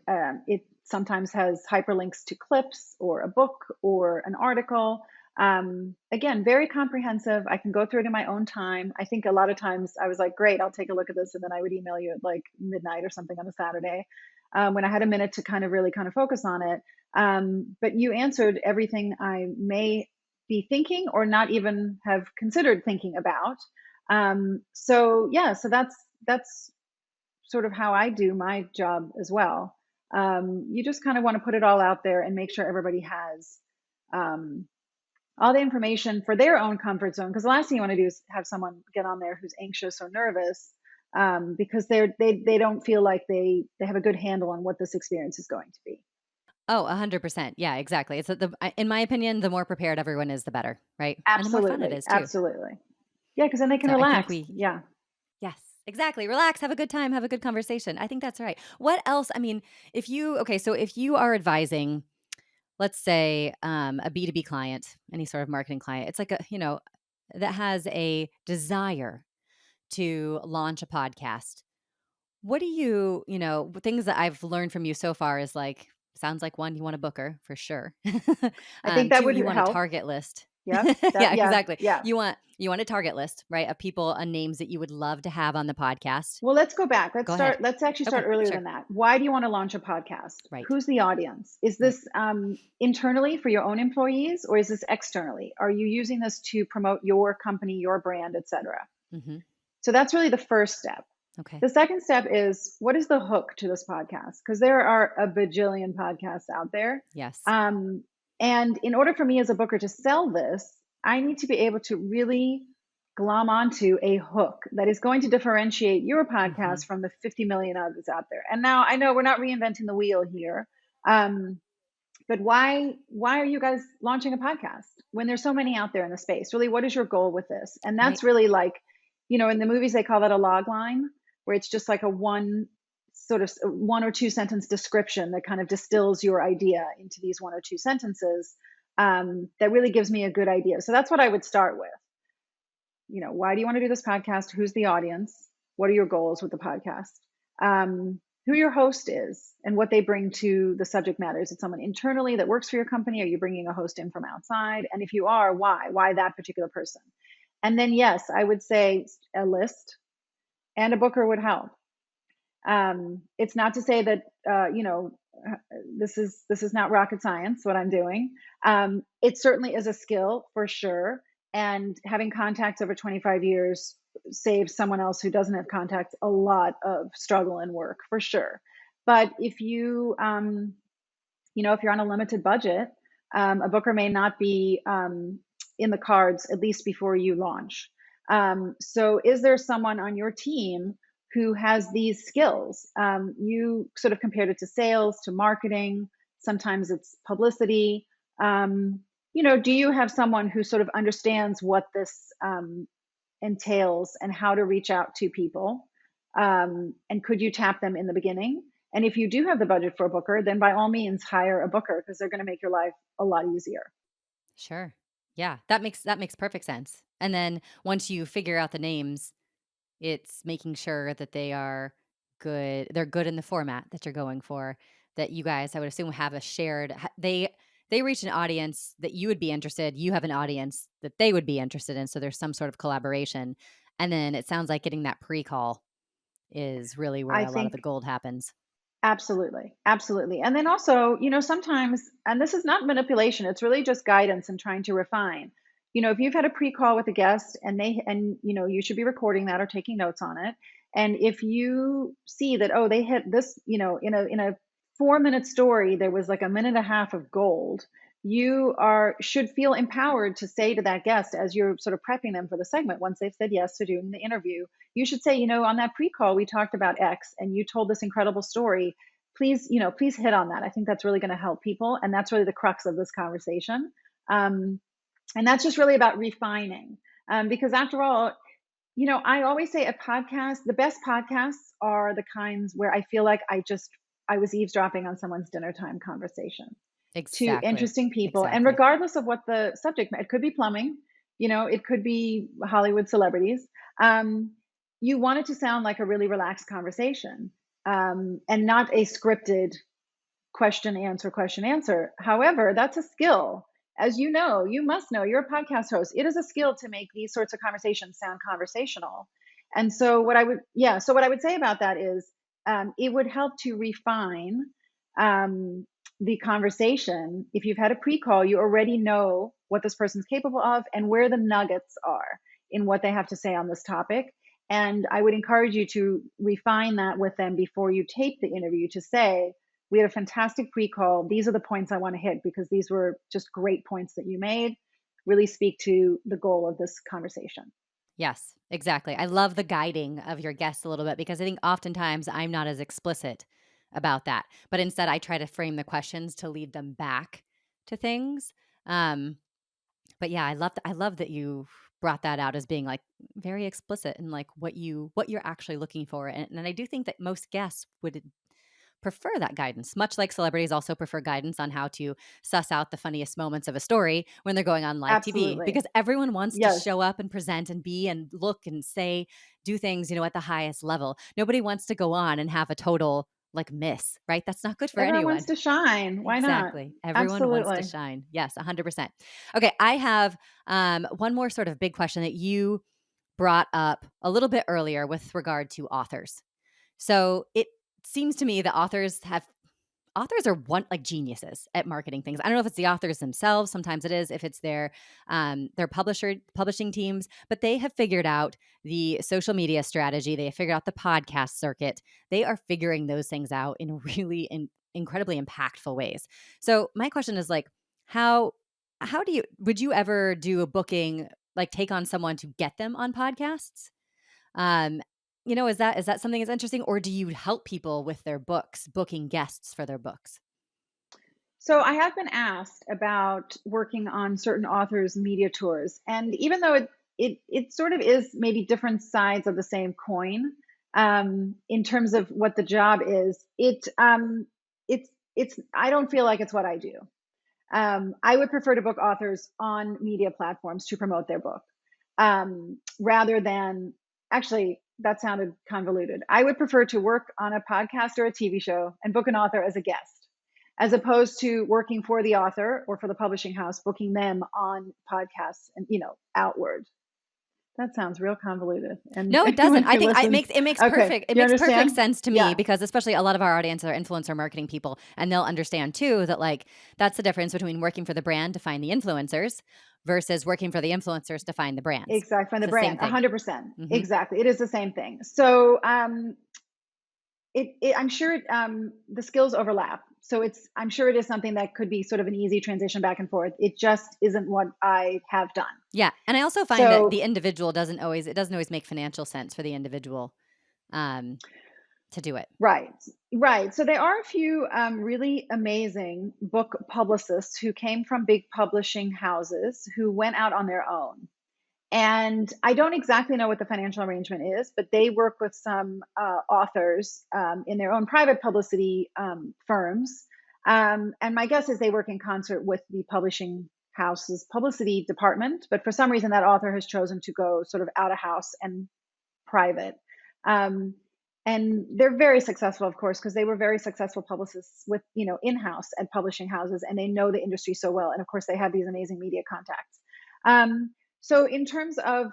It sometimes has hyperlinks to clips or a book or an article. Again, very comprehensive. I can go through it in my own time. I think a lot of times I was like, great, I'll take a look at this. And then I would email you at like midnight or something on a Saturday when I had a minute to kind of really kind of focus on it. But you answered everything I may be thinking or not even have considered thinking about. So yeah, so that's sort of how I do my job as well. You just kind of want to put it all out there and make sure everybody has um, all the information for their own comfort zone. Because the last thing you want to do is have someone get on there who's anxious or nervous because they don't feel like they have a good handle on what this experience is going to be. Oh, 100%. Yeah, exactly. It's in my opinion, the more prepared everyone is, the better, right? And the more fun it Absolutely, is too. absolutely. Yeah, because then they can So I think relax. Yeah. yes, exactly. Relax, have a good time, have a good conversation. I think that's right. What else? I mean, if you are advising, let's say, a B2B client, any sort of marketing client, it's like that has a desire to launch a podcast. What do things that I've learned from you so far is like, sounds like one, you want a booker for sure. I think that Two, would you want a help. target list. Yep. Yeah, That, yeah, exactly. yeah. You want a target list, right? Of people and names that you would love to have on the podcast. Well, let's go back. Go ahead. Let's actually start Okay, earlier sure. than that. Why do you want to launch a podcast? Right. Who's the audience? Is Right. this internally for your own employees or is this externally? Are you using this to promote your company, your brand, etc.? Hmm. So that's really the first step. Okay. The second step is what is the hook to this podcast? Because there are a bajillion podcasts out there. Yes. Um, and in order for me as a booker to sell this, I need to be able to really glom onto a hook that is going to differentiate your Hmm. podcast from the 50 million others out there. And now I know we're not reinventing the wheel here. Um, but why are you guys launching a podcast when there's so many out there in the space? Really, what is your goal with this? And Right. that's really like, in the movies they call that a log line, where it's just like a one or two sentence description that kind of distills your idea into these one or two sentences. That really gives me a good idea. So that's what I would start with. Why do you want to do this podcast? Who's the audience? What are your goals with the podcast? Who your host is and what they bring to the subject matter. Is it someone internally that works for your company? Are you bringing a host in from outside? And if you are, why? Why that particular person? And then, yes, I would say a list and a booker would help. It's not to say that, this is not rocket science, what I'm doing. It certainly is a skill for sure. And having contacts over 25 years saves someone else who doesn't have contacts a lot of struggle and work for sure. But if you, if you're on a limited budget, A booker may not be in the cards, at least before you launch. So is there someone on your team who has these skills? You sort of compared it to sales, to marketing. Sometimes it's publicity. Do you have someone who sort of understands what this entails and how to reach out to people? And could you tap them in the beginning? And if you do have the budget for a booker, then by all means hire a booker, because they're going to make your life a lot easier. Sure. Yeah, that makes perfect sense. And then once you figure out the names, it's making sure that they're good in the format that you're going for, that you guys, I would assume, have a shared they reach an audience that you would be interested, you have an audience that they would be interested in, so there's some sort of collaboration. And then it sounds like getting that pre-call is really where I a lot of think the gold happens. absolutely. Absolutely. And then also, sometimes, and this is not manipulation, it's really just guidance and trying to refine. If you've had a pre-call with a guest and you should be recording that or taking notes on it. And if you see that, oh, they hit this, in a 4-minute story, there was like a minute and a half of gold, you should feel empowered to say to that guest as you're sort of prepping them for the segment, once they've said yes to doing the interview, you should say, on that pre-call, we talked about X and you told this incredible story. Please hit on that. I think that's really going to help people. And that's really the crux of this conversation. And that's just really about refining. Because after all, I always say the best podcasts are the kinds where I feel like I was eavesdropping on someone's dinner time conversation. To Exactly. interesting people. And Exactly. regardless of what the subject, it could be plumbing, it could be Hollywood celebrities. Um, you want it to sound like a really relaxed conversation, and not a scripted question answer. However, that's a skill. As you must know, you're a podcast host. It is a skill to make these sorts of conversations sound conversational. And so what I would say about that is, it would help to refine the conversation. If you've had a pre-call, you already know what this person's capable of and where the nuggets are in what they have to say on this topic. And I would encourage you to refine that with them before you tape the interview, to say, we had a fantastic pre-call. These are the points I want to hit because these were just great points that you made. Really speak to the goal of this conversation. Yes, exactly. I love the guiding of your guests a little bit because I think oftentimes I'm not as explicit about that, but instead I try to frame the questions to lead them back to things. Um, but yeah, I love that you brought that out as being like very explicit and like what you're actually looking for. And I do think that most guests would prefer that guidance, much like celebrities also prefer guidance on how to suss out the funniest moments of a story when they're going on live TV, Absolutely. because everyone wants to Yes. show up and present and be and look and say, do things, at the highest level. Nobody wants to go on and have a total like miss, right? That's not good for Everyone wants anyone. to shine. Why not? Exactly. Everyone wants to Absolutely. shine. Yes, 100%. Okay, I have one more sort of big question that you brought up a little bit earlier with regard to authors. So it seems to me that authors are one like geniuses at marketing things. I don't know if it's the authors themselves. Sometimes it is if it's their publishing teams, but they have figured out the social media strategy. They have figured out the podcast circuit. They are figuring those things out in really incredibly impactful ways. So my question is like, how would you ever do a booking, like take on someone to get them on podcasts? Um, is that something that's interesting, or do you help people with their books, booking guests for their books? So I have been asked about working on certain authors' media tours, and even though it sort of is maybe different sides of the same coin, in terms of what the job is, it's I don't feel like it's what I do. I would prefer to book authors on media platforms to promote their book, rather than, actually, that sounded convoluted. I would prefer to work on a podcast or a TV show and book an author as a guest, as opposed to working for the author or for the publishing house, booking them on podcasts and, outward. That sounds real convoluted. And No, it doesn't. anyone I who think listens, perfect it do you makes perfect understand? sense to me Yeah, because especially a lot of our audience are influencer marketing people, and they'll understand too that like that's the difference between working for the brand to find the influencers versus working for the influencers to find the brands. exactly. From It's the the same brand, thing. 100%. Mhm. Exactly. It is the same thing. So, I'm sure the skills overlap. So I'm sure it is something that could be sort of an easy transition back and forth. It just isn't what I have done. Yeah. And I also find that the So, individual doesn't always make financial sense for the individual um, to do it. right, right. So there are a few really amazing book publicists who came from big publishing houses who went out on their own. And I don't exactly know what the financial arrangement is, but they work with some authors in their own private publicity firms. And my guess is they work in concert with the publishing house's publicity department. But for some reason, that author has chosen to go sort of out of house and private. Um, and they're very successful, of course, because they were very successful publicists with, in-house at publishing houses, and they know the industry so well. And of course, they have these amazing media contacts. So in terms of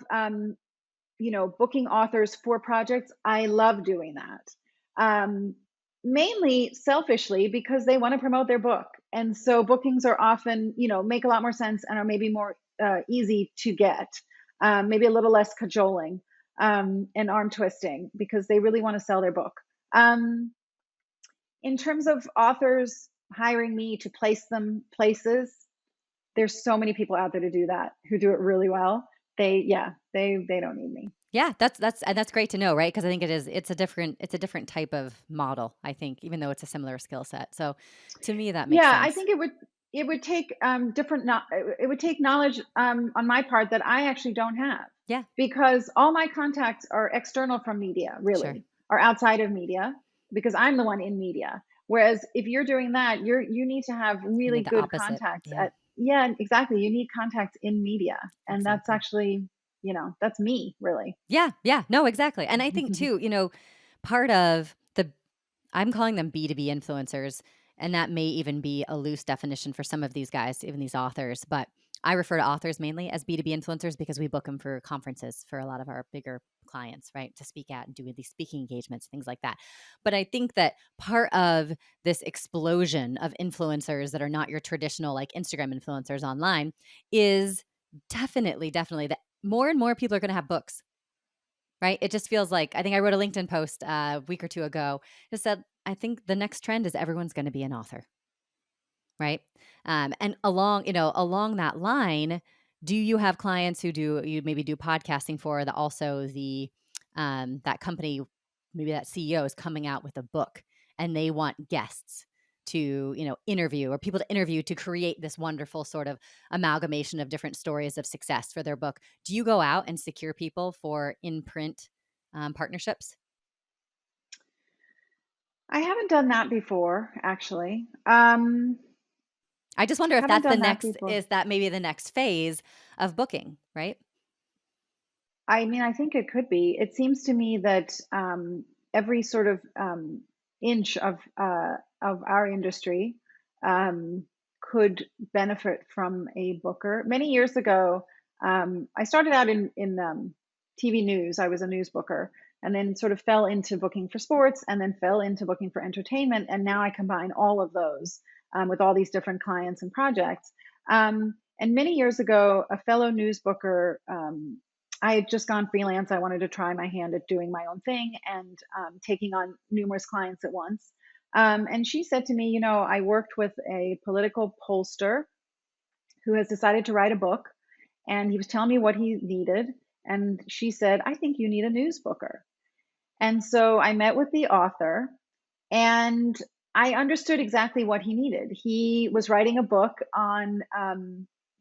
booking authors for projects, I love doing that. Mainly selfishly because they want to promote their book, and so bookings are often make a lot more sense and are maybe more easy to get, maybe a little less cajoling and arm twisting because they really want to sell their book. In terms of authors hiring me to place them places, there's so many people out there to do that who do it really well. They don't need me. Yeah, that's great to know, right? Because I think it's a different type of model, I think, even though it's a similar skill set. So to me, that makes Yeah, I sense. think it would take it would take knowledge on my part that I actually don't have, Yeah, because all my contacts are external from media, sure. really, or outside of media, because I'm the one in media. Whereas if you're doing that, you need to have You really need the good opposite. contacts Yeah, at, yeah, exactly. You need contacts in media, and that's exactly. actually, that's me, really. Yeah, yeah. No, exactly. And I think too, part of the I'm calling them B2B influencers, and that may even be a loose definition for some of these guys, even these authors. But I refer to authors mainly as B2B influencers because we book them for conferences for a lot of our bigger clients, right? To speak at and do these speaking engagements, things like that. But I think that part of this explosion of influencers that are not your traditional like Instagram influencers online is definitely that more and more people are going to have books, right? It just feels like I think I wrote a LinkedIn post a week or two ago. Just said I think the next trend is everyone's going to be an author, right? And along that line, do you have clients who you maybe do podcasting for that also that company, maybe that CEO is coming out with a book and they want guests to interview or people to interview to create this wonderful sort of amalgamation of different stories of success for their book? Do you go out and secure people for in print partnerships? I haven't done that before, actually. I just wonder if Haven't that's the done that next before. is that maybe the next phase of booking, right? I mean, I think it could be. It seems to me that every sort of inch of our industry um, could benefit from a booker. Many years ago, I started out in TV news. I was a news booker, and then sort of fell into booking for sports, and then fell into booking for entertainment. And now I combine all of those with all these different clients and projects. And many years ago, a fellow news booker, I had just gone freelance. I wanted to try my hand at doing my own thing and taking on numerous clients at once. And she said to me, I worked with a political pollster who has decided to write a book, and he was telling me what he needed. And she said, I think you need a news booker. And so I met with the author, and I understood exactly what he needed. He was writing a book on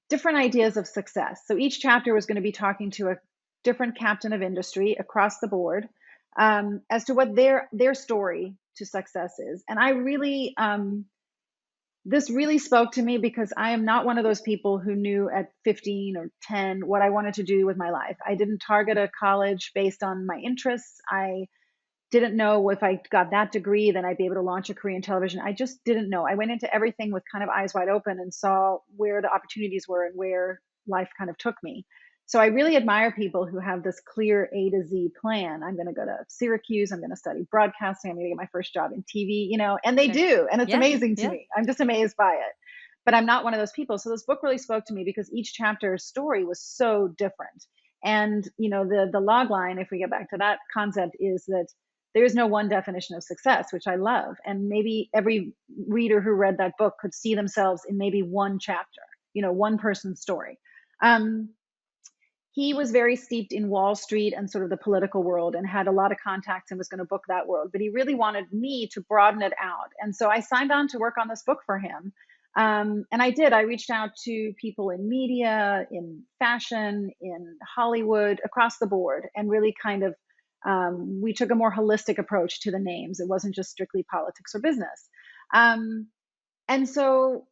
different ideas of success. So each chapter was going to be talking to a different captain of industry across the board as to what their story to success is. And I really this really spoke to me because I am not one of those people who knew at 15 or 10 what I wanted to do with my life. I didn't target a college based on my interests. I didn't know if I got that degree, then I'd be able to launch a career in television. I just didn't know. I went into everything with kind of eyes wide open and saw where the opportunities were and where life kind of took me. So I really admire people who have this clear A to Z plan. I'm going to go to Syracuse. I'm going to study broadcasting. I'm going to get my first job in TV, and they Sure. do. And it's Yeah, amazing to yeah. me. I'm just amazed by it. But I'm not one of those people. So this book really spoke to me because each chapter's story was so different. And, the log line, if we get back to that concept, is that there is no one definition of success, which I love. And maybe every reader who read that book could see themselves in maybe one chapter, one person's story. He was very steeped in Wall Street and sort of the political world and had a lot of contacts and was going to book that world. But he really wanted me to broaden it out. And so I signed on to work on this book for him. And I did. I reached out to people in media, in fashion, in Hollywood, across the board, and really kind of we took a more holistic approach to the names. It wasn't just strictly politics or business. And so,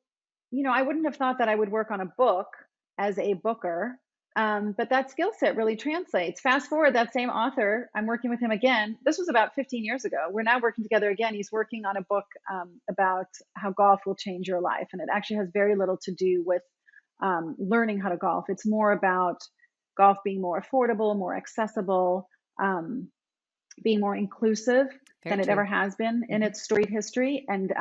I wouldn't have thought that I would work on a book as a booker. But that skill set really translates. Fast forward, that same author, I'm working with him again. This was about 15 years ago. We're now working together again. He's working on a book about how golf will change your life. And it actually has very little to do with learning how to golf. It's more about golf being more affordable, more accessible, being more inclusive than it ever has been in its storied history. And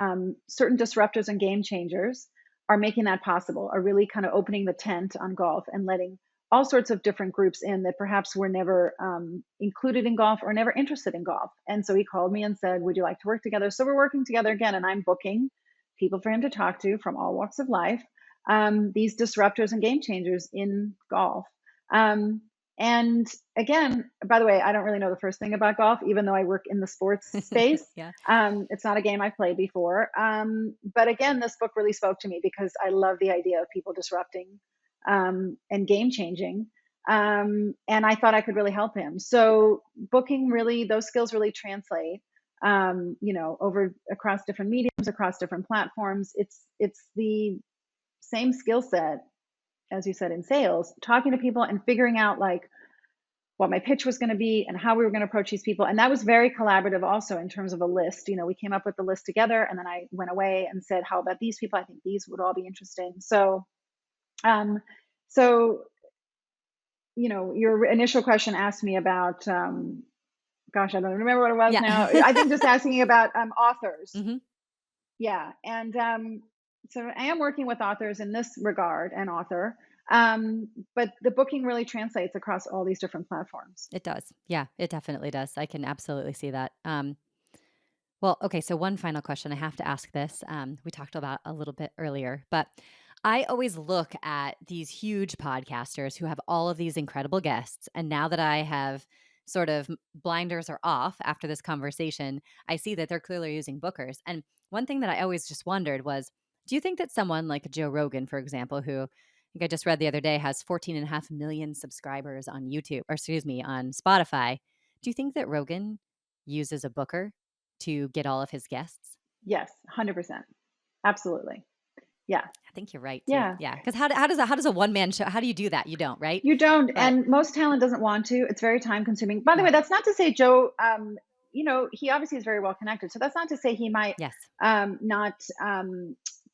certain disruptors and game changers are making that possible, are really kind of opening the tent on golf and letting all sorts of different groups in that perhaps were never included in golf or never interested in golf. And so he called me and said, would you like to work together? So we're working together again, and I'm booking people for him to talk to from all walks of life, these disruptors and game changers in golf. And again, by the way, I don't really know the first thing about golf, even though I work in the sports space. Yeah. It's not a game I've played before. But again, this book really spoke to me because I love the idea of people disrupting and game changing. And I thought I could really help him. So booking really, those skills really translate, over across different mediums, across different platforms. It's the same skill set, as you said, in sales, talking to people and figuring out like what my pitch was going to be and how we were going to approach these people. And that was very collaborative also in terms of a list. We came up with the list together, and then I went away and said, how about these people? I think these would all be interesting. So your initial question asked me about, gosh, I don't remember what it was now. I think just asking about authors. Mm-hmm. Yeah. And so I am working with authors in this regard, an author, but the booking really translates across all these different platforms. It does. Yeah, it definitely does. I can absolutely see that. Well, okay. So one final question. I have to ask this. We talked about a little bit earlier, but I always look at these huge podcasters who have all of these incredible guests. And now that I have sort of blinders are off after this conversation, I see that they're clearly using bookers. And one thing that I always just wondered was, do you think that someone like Joe Rogan, for example, who I think I just read the other day has 14.5 million subscribers on YouTube, or excuse me, on Spotify, do you think that Rogan uses a booker to get all of his guests? Yes, 100%. Absolutely. Yeah. I think you're right too. Yeah. Yeah. Because how does a one-man show, how do you do that? You don't, right? You don't. And most talent doesn't want to. It's very time consuming. By the way, that's not to say Joe, he obviously is very well connected. So that's not to say he might not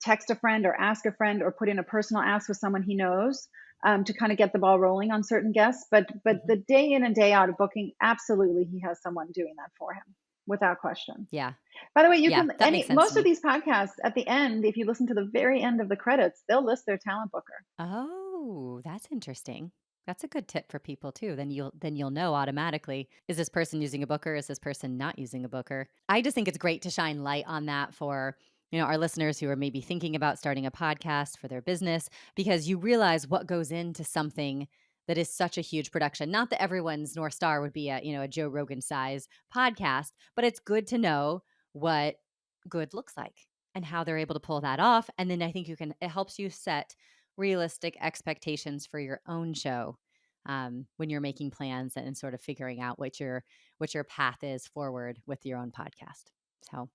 text a friend or ask a friend or put in a personal ask with someone he knows to kind of get the ball rolling on certain guests. But the day in and day out of booking, absolutely, he has someone doing that for him. Without question. Yeah. By the way, most of these podcasts at the end, if you listen to the very end of the credits, they'll list their talent booker. Oh, that's interesting. That's a good tip for people too. Then you'll know automatically, is this person using a booker? Is this person not using a booker? I just think it's great to shine light on that for our listeners who are maybe thinking about starting a podcast for their business, because you realize what goes into something that is such a huge production. Not that everyone's North Star would be a Joe Rogan size podcast, but it's good to know what good looks like and how they're able to pull that off. And then I think it helps you set realistic expectations for your own show when you're making plans and sort of figuring out what your path is forward with your own podcast. So,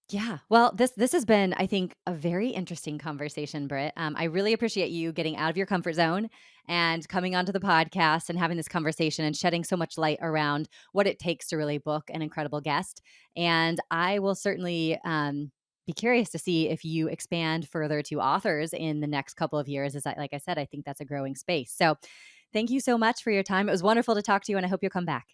yeah. Well, this has been, I think, a very interesting conversation, Britt. I really appreciate you getting out of your comfort zone and coming onto the podcast and having this conversation and shedding so much light around what it takes to really book an incredible guest. And I will certainly be curious to see if you expand further to authors in the next couple of years. Like I said, I think that's a growing space. So thank you so much for your time. It was wonderful to talk to you, and I hope you'll come back.